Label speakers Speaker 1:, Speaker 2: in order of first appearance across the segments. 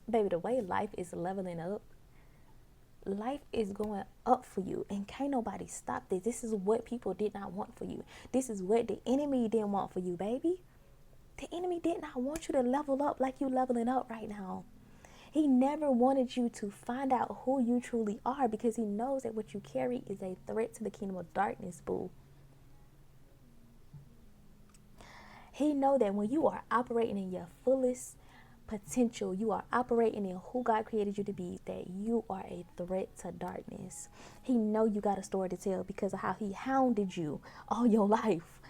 Speaker 1: Baby, the way life is leveling up, life is going up for you, and can't nobody stop this. This is what people did not want for you. This is what the enemy didn't want for you, baby. The enemy did not want you to level up like you leveling up right now. He never wanted you to find out who you truly are, because he knows that what you carry is a threat to the kingdom of darkness, boo. He know that when you are operating in your fullest potential, you are operating in who God created you to be, that you are a threat to darkness. He know you got a story to tell because of how he hounded you all your life.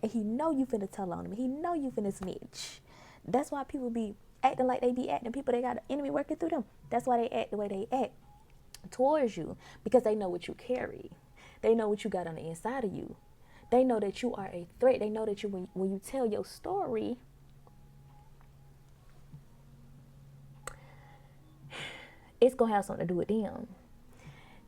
Speaker 1: And he know you finna tell on him. He know you finna snitch. That's why people be acting like they be acting. People, they got an enemy working through them. That's why they act the way they act towards you, because they know what you carry. They know what you got on the inside of you. They know that you are a threat. They know that you, when you tell your story, it's going to have something to do with them.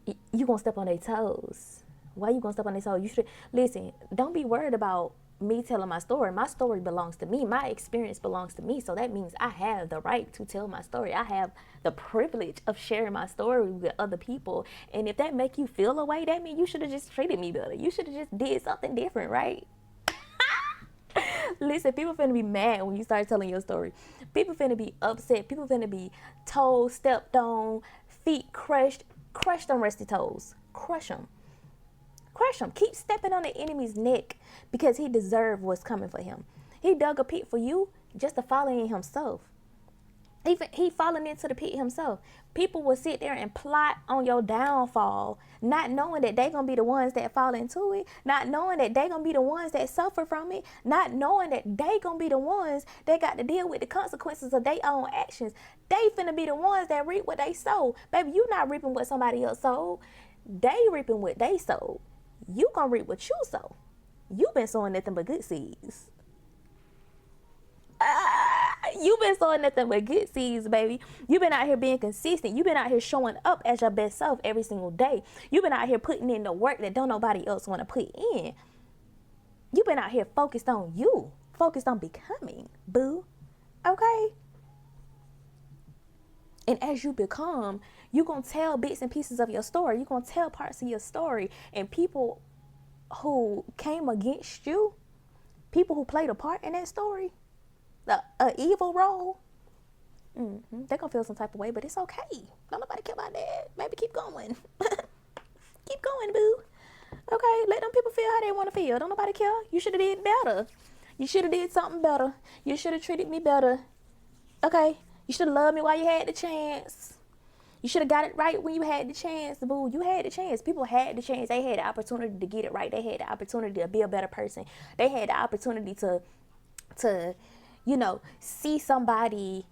Speaker 1: You going to step on their toes. Why you going to step on their toes? You should, listen, don't be worried about me telling my story. My story belongs to me. My experience belongs to me. So that means I have the right to tell my story. I have the privilege of sharing my story with other people. And if that make you feel a way, that means you should have just treated me better. You should have just did something different, right? Listen, people finna be mad when you start telling your story. People finna be upset. People finna be toes stepped on, feet crushed. Crush them rusty toes. Crush them. Crush him. Keep stepping on the enemy's neck, because he deserved what's coming for him. He dug a pit for you just to fall in himself. He falling into the pit himself. People will sit there and plot on your downfall, not knowing that they gonna be the ones that fall into it, not knowing that they gonna be the ones that suffer from it, not knowing that they gonna be the ones that got to deal with the consequences of their own actions. They finna be the ones that reap what they sow. Baby, you not reaping what somebody else sowed. They reaping what they sowed. You gonna reap what you sow. You been sowing nothing but good seeds. You been sowing nothing but good seeds, baby. You been out here being consistent. You been out here showing up as your best self every single day. You been out here putting in the work that don't nobody else want to put in. You been out here focused on you, focused on becoming, boo. Okay? And as you become, you're going to tell bits and pieces of your story. You're going to tell parts of your story. And people who came against you, people who played a part in that story, an evil role, they're going to feel some type of way, but it's okay. Don't nobody care about that. Maybe keep going. Keep going, boo. Okay, let them people feel how they want to feel. Don't nobody care. You should have did better. You should have did something better. You should have treated me better. Okay? You should have loved me while you had the chance. You should have got it right when you had the chance, boo. You had the chance. People had the chance. They had the opportunity to get it right. They had the opportunity to be a better person. They had the opportunity to you know, see somebody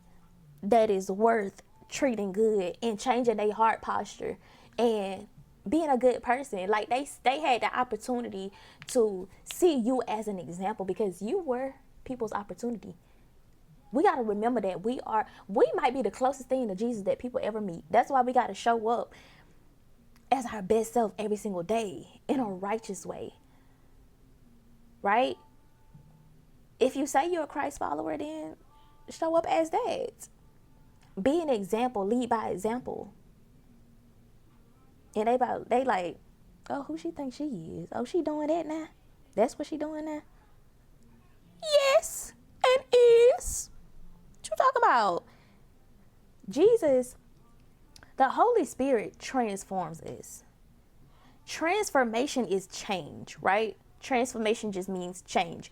Speaker 1: that is worth treating good and changing their heart posture and being a good person. Like they had the opportunity to see you as an example, because you were people's opportunity. We got to remember that we might be the closest thing to Jesus that people ever meet. That's why we got to show up as our best self every single day in a righteous way. Right? If you say you're a Christ follower, then show up as that. Be an example, lead by example. And they like, oh, who she thinks she is? Oh, she doing that now? That's what she doing now? Yes, and is. What you talking about? Jesus, the Holy Spirit transforms us. Transformation is change, right? Transformation just means change.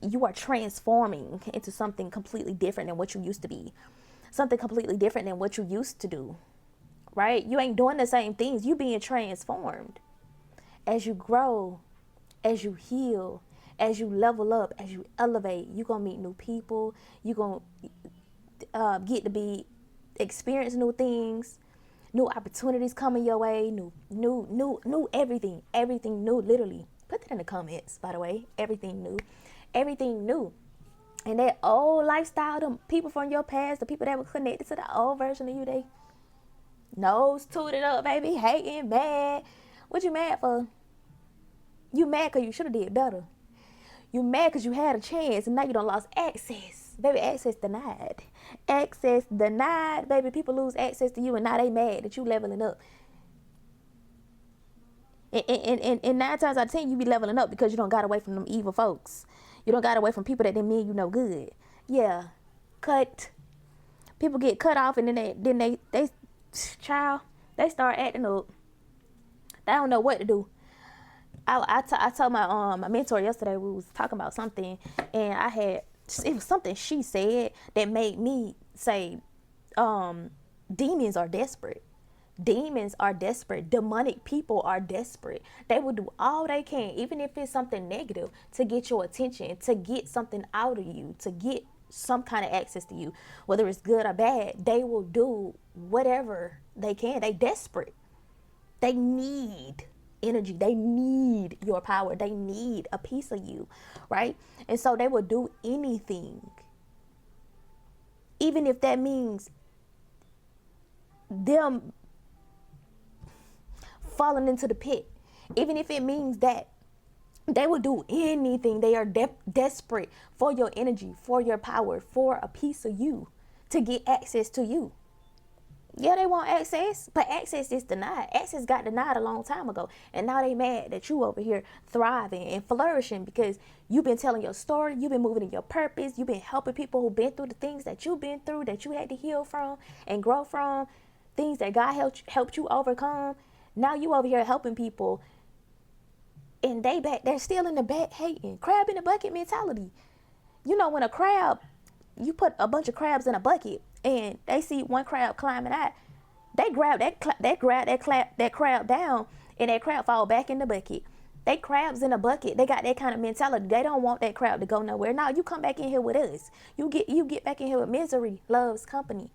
Speaker 1: You are transforming into something completely different than what you used to be. Something completely different than what you used to do, right? You ain't doing the same things. You being transformed. As you grow, as you heal, as you level up, as you elevate, you're going to meet new people. You're going to get to experience new things, new opportunities coming your way, new everything new, literally. Put that in the comments, by the way. Everything new. And that old lifestyle, them people from your past, the people that were connected to the old version of you, they nose tooted up, baby, hating, mad. What you mad for? You mad because you should have did better. You mad because you had a chance and now you done lost access. Baby, access denied. Access denied, baby. People lose access to you, and now they mad that you leveling up. And 9 times out of 10, you be leveling up because you don't got away from them evil folks. You don't got away from people that didn't mean you no good. Yeah, cut. People get cut off, and then they child, they start acting up. They don't know what to do. I told my mentor yesterday, we was talking about something, and it was something she said that made me say, demons are desperate. Demons are desperate. Demonic people are desperate. They will do all they can, even if it's something negative, to get your attention, to get something out of you, to get some kind of access to you, whether it's good or bad. They will do whatever they can. They desperate. They need energy. They need your power. They need a piece of you, right? And so they will do anything, even if that means them falling into the pit, even if it means that. They will do anything. They are desperate for your energy, for your power, for a piece of you, to get access to you. Yeah, they want access, but access is denied. Access got denied a long time ago, and now they mad that you over here thriving and flourishing because you've been telling your story, you've been moving in your purpose, you've been helping people who've been through the things that you've been through, that you had to heal from and grow from, things that God helped you overcome. Now you over here helping people, and they're still in the back hating. Crab in the bucket mentality. You know, when a crab, you put a bunch of crabs in a bucket and they see one crab climbing out, they grab that crab down, and that crab fall back in the bucket. They crabs in a bucket. They got that kind of mentality. They don't want that crab to go nowhere. Now you come back in here with us. You get back in here with misery loves company.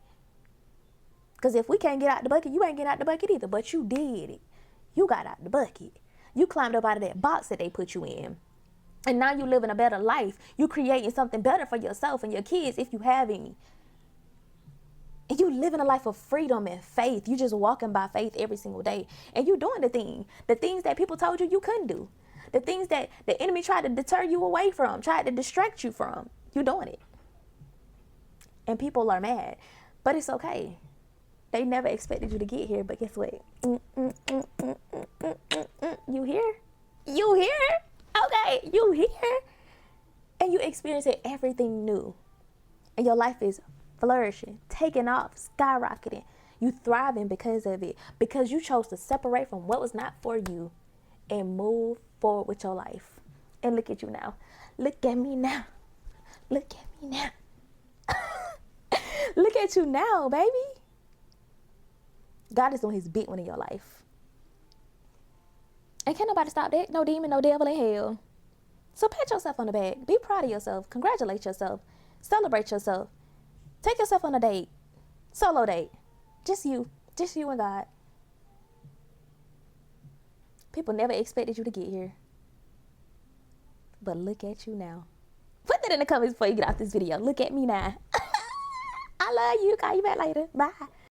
Speaker 1: Because if we can't get out the bucket, you ain't get out the bucket either. But you did it. You got out the bucket. You climbed up out of that box that they put you in. And now you living a better life. You creating something better for yourself and your kids, if you have any. And you living a life of freedom and faith. You just walking by faith every single day. And you doing the things that people told you couldn't do. The things that the enemy tried to deter you away from, tried to distract you from. You doing it. And people are mad. But it's okay. They never expected you to get here, but guess what? You here? You here? Okay, you here? And you experiencing everything new. And your life is flourishing, taking off, skyrocketing. You thriving because of it. Because you chose to separate from what was not for you and move forward with your life. And look at you now. Look at me now. Look at me now. Look at you now, baby. God is doing his big one in your life. And can't nobody stop that. No demon, no devil in hell. So pat yourself on the back. Be proud of yourself. Congratulate yourself. Celebrate yourself. Take yourself on a date. Solo date. Just you and God. People never expected you to get here. But look at you now. Put that in the comments before you get off this video. Look at me now. I love you. Call you back later. Bye.